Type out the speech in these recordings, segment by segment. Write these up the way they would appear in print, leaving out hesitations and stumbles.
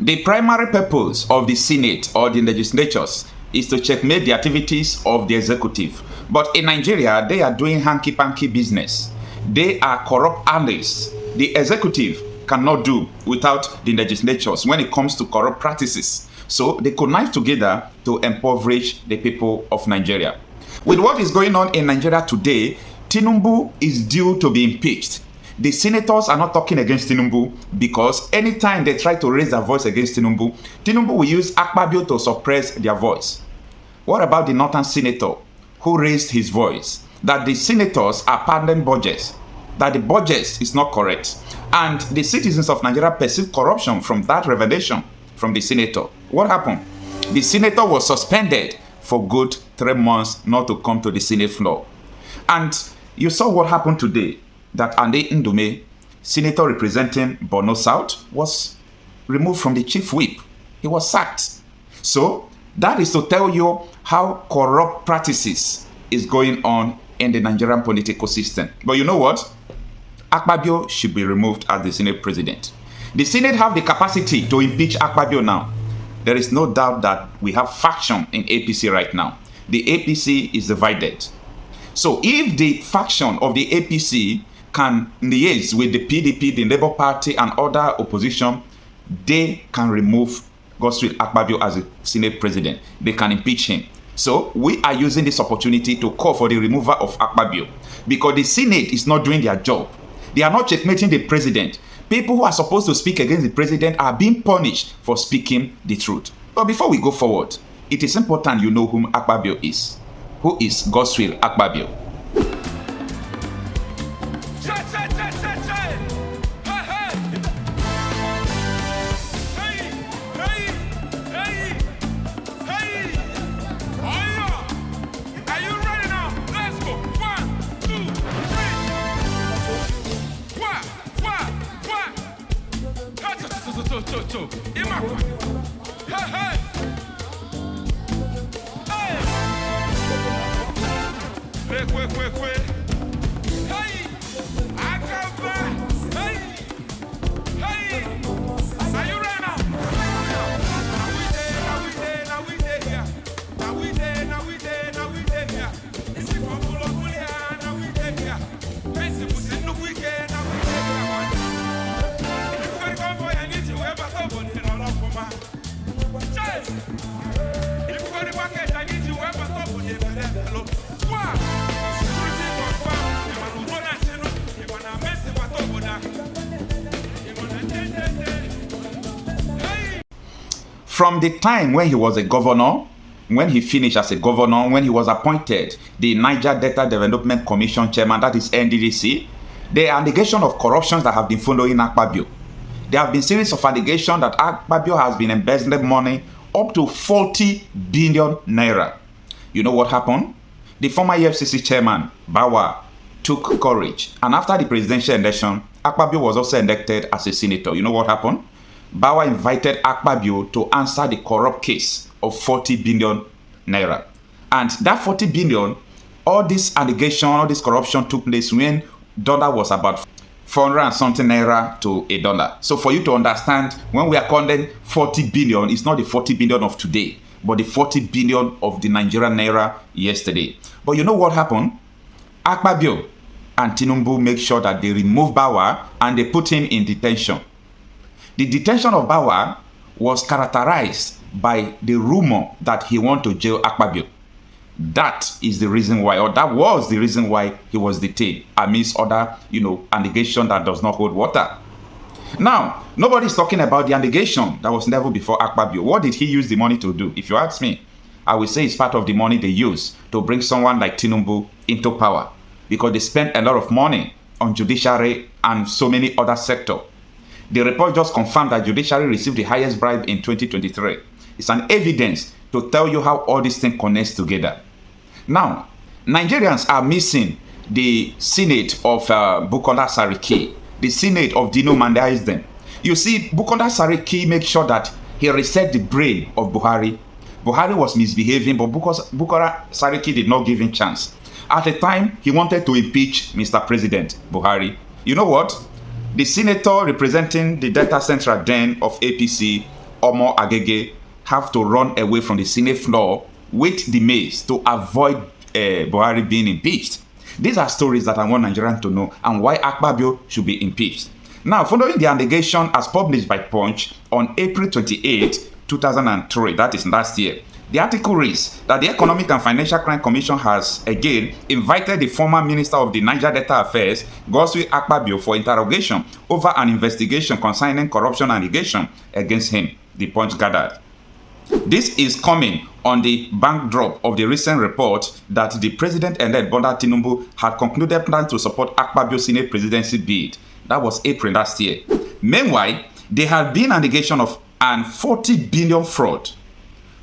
The primary purpose of the Senate or the legislatures is to checkmate the activities of the executive. But in Nigeria, they are doing hanky-panky business. They are corrupt analysts. The executive cannot do without the legislatures when it comes to corrupt practices. So they connive together to impoverish the people of Nigeria. With what is going on in Nigeria today, Tinubu is due to be impeached. The senators are not talking against Tinubu because anytime they try to raise their voice against Tinubu, Tinubu will use Akpabio to suppress their voice. What about the northern senator who raised his voice that the senators are pardoning budgets, that the budget is not correct, and the citizens of Nigeria perceive corruption from that revelation from the senator? What happened? The senator was suspended for good 3 months not to come to the Senate floor. And you saw what happened today, that Ndume, senator representing Borno South, was removed from the chief whip. He was sacked. So that is to tell you how corrupt practices is going on in the Nigerian political system. But you know what? Akpabio should be removed as the Senate president. The Senate have the capacity to impeach Akpabio now. There is no doubt that we have faction in APC right now. The APC is divided. So if the faction of the APC can liaise with the PDP, the Labour Party, and other opposition, they can remove GodsWill Akpabio as a Senate president. They can impeach him. So we are using this opportunity to call for the removal of Akpabio because the Senate is not doing their job. They are not checkmating the president. People who are supposed to speak against the president are being punished for speaking the truth. But before we go forward, it is important you know whom Akpabio is. Who is GodsWill Akpabio? From the time when he was a governor, when he finished as a governor, when he was appointed the Niger Delta Development Commission chairman, that is NDDC, the allegation of corruptions that have been following Akpabio. There have been series of allegations that Akpabio has been embezzling money up to 40 billion naira. You know what happened? The former EFCC chairman, Bawa, took courage. And after the presidential election, Akpabio was also elected as a senator. You know what happened? Bawa invited Akpabio to answer the corrupt case of 40 billion naira. And that 40 billion, all this allegation, all this corruption took place when dollar was about 400 and something naira to a dollar. So for you to understand, when we are calling 40 billion, it's not the 40 billion of today, but the 40 billion of the Nigerian naira yesterday. But you know what happened? Akpabio and Tinubu make sure that they remove Bawa and they put him in detention. The detention of Bawa was characterized by the rumor that he wanted to jail Akpabio. That is the reason why, or that was the reason why he was detained, amidst other, allegation that does not hold water. Now, nobody's talking about the allegation that was never before Akpabio. What did he use the money to do? If you ask me, I will say it's part of the money they use to bring someone like Tinubu into power, because they spent a lot of money on judiciary and so many other sectors. The report just confirmed that judiciary received the highest bribe in 2023. It's an evidence to tell you how all these things connect together. Now, Nigerians are missing the Senate of Bukola Saraki, the Senate of Dino Mandaisden. You see, Bukola Saraki made sure that he reset the brain of Buhari. Buhari was misbehaving, but Bukola Saraki did not give him chance. At the time, he wanted to impeach Mr. President Buhari. You know what? The senator representing the Delta Central Den of APC Omo Agege have to run away from the Senate floor with the mace to avoid Buhari being impeached. These are stories that I want Nigerians to know and why Akpabio should be impeached. Now, following the allegation as published by Punch on April 28, 2003, that is last year, the article reads that the Economic and Financial Crime Commission has again invited the former Minister of the Niger Delta Affairs, GodsWill Akpabio, for interrogation over an investigation concerning corruption allegation against him, the Punch gathered. This is coming on the backdrop of the recent report that the President-elect Bola Tinubu had concluded plans to support Akpabio's Senate presidency bid. That was April last year. Meanwhile, there had been allegation of an 40 billion fraud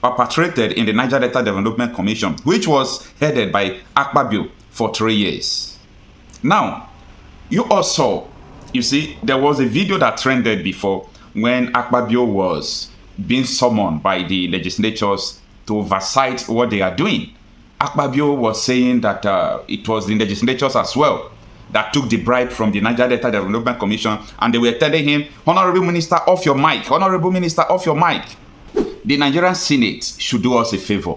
perpetrated in the Niger Delta Development Commission, which was headed by Akpabio for 3 years. Now, you also, you see, there was a video that trended before when Akpabio was being summoned by the legislatures to oversight what they are doing. Akpabio was saying that it was the legislatures as well that took the bribe from the Niger Delta Development Commission, and they were telling him, Honorable Minister, off your mic. Honorable Minister, off your mic. The Nigerian Senate should do us a favor.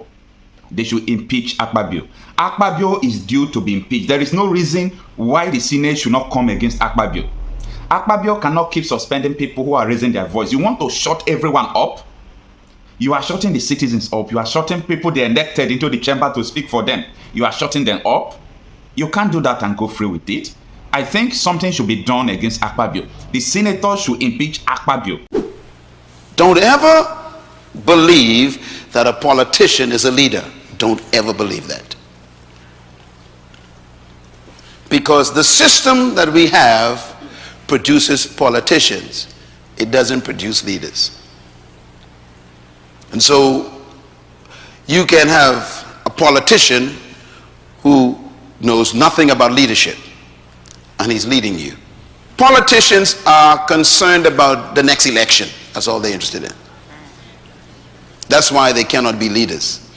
They should impeach Akpabio. Akpabio is due to be impeached. There is no reason why the Senate should not come against Akpabio. Akpabio cannot keep suspending people who are raising their voice. You want to shut everyone up? You are shutting the citizens up. You are shutting people they elected into the chamber to speak for them. You are shutting them up. You can't do that and go free with it. I think something should be done against Akpabio. The senators should impeach Akpabio. Don't ever believe that a politician is a leader. Don't ever believe that. Because the system that we have produces politicians. It doesn't produce leaders. And so you can have a politician who knows nothing about leadership and he's leading you. Politicians are concerned about the next election. That's all they're interested in. That's why they cannot be leaders.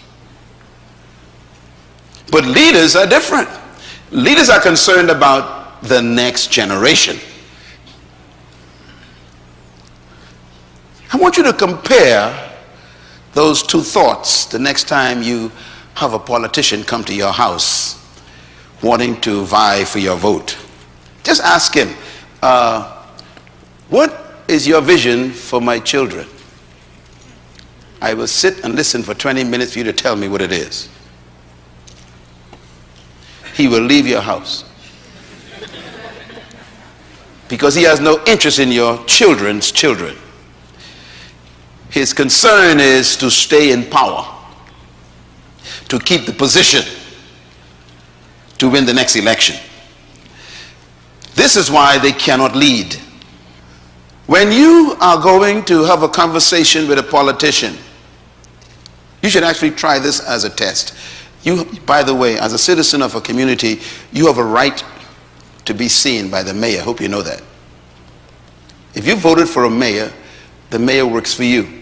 But leaders are different. Leaders are concerned about the next generation. I want you to compare those two thoughts the next time you have a politician come to your house wanting to vie for your vote. Just ask him, what is your vision for my children? I will sit and listen for 20 minutes for you to tell me what it is. He will leave your house because he has no interest in your children's children. His concern is to stay in power, to keep the position, to win the next election. This is why they cannot lead. When you are going to have a conversation with a politician, you should actually try this as a test. You, by the way, as a citizen of a community, you have a right to be seen by the mayor. Hope you know that. If you voted for a mayor, the mayor works for you.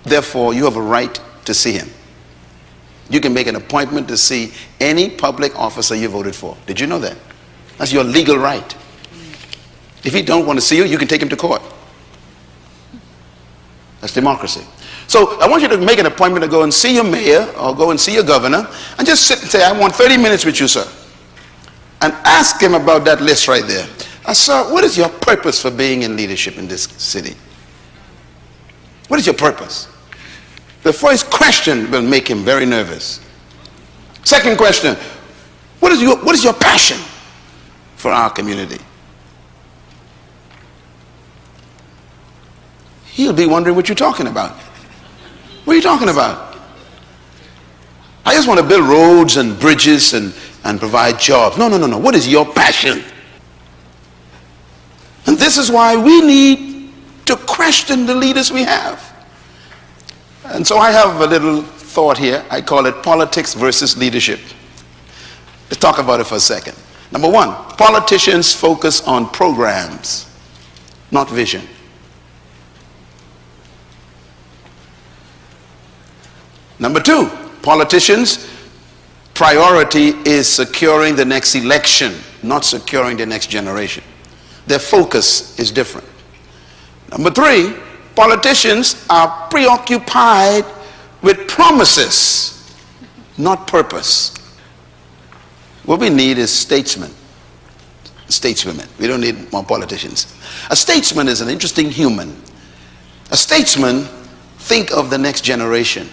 Therefore, you have a right to see him. You can make an appointment to see any public officer you voted for. Did you know that? That's your legal right. If he don't want to see you, you can take him to court. That's democracy. So I want you to make an appointment to go and see your mayor or go and see your governor and just sit and say, I want 30 minutes with you, sir. And ask him about that list right there. Sir, what is your purpose for being in leadership in this city? What is your purpose? The first question will make him very nervous. Second question, what is your passion for our community? He'll be wondering what you're talking about. What are you talking about? I just want to build roads and bridges and provide jobs. No. What is your passion? And this is why we need to question the leaders we have. And so I have a little thought here. I call it politics versus leadership. Let's talk about it for a second. Number one, politicians focus on programs, not vision. Number two, politicians' priority is securing the next election, not securing the next generation. Their focus is different. Number three, Politicians are preoccupied with promises, not purpose. What we need is statesmen, stateswomen. We don't need more politicians. A statesman is an interesting human. A statesman think of the next generation.